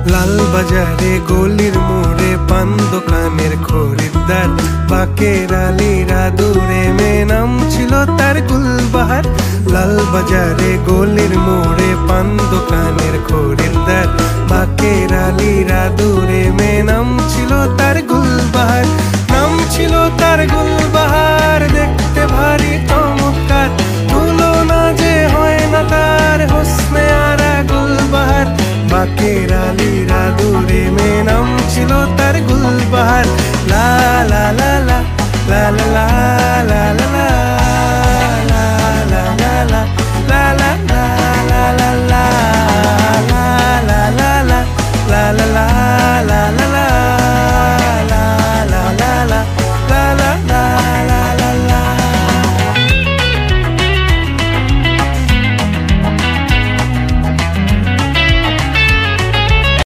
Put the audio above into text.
লাল বাজারে গলির মোড়ে পান দোকানের খরিদ্দার, বাকের আলীরা দূরে মেয়ে নাম ছিল তার গুলবাহার। লাল বাজারে গলির মোড়ে পান দোকানের খরিদ্দার, বাকের আলীরা দূরে মেয়ে নাম ছিল তার গুলবাহার। নাম ছিল তার গুলবাহার, দেখতে ভারী চমৎকার, তুলনা যে হয় না তার হোসনে আরা গুলবাহার। বাকের আলীরা দূরে মেয়ে নাম ছিল তার গুলবাহার। লা লা লা লা লা লা লা লা লা।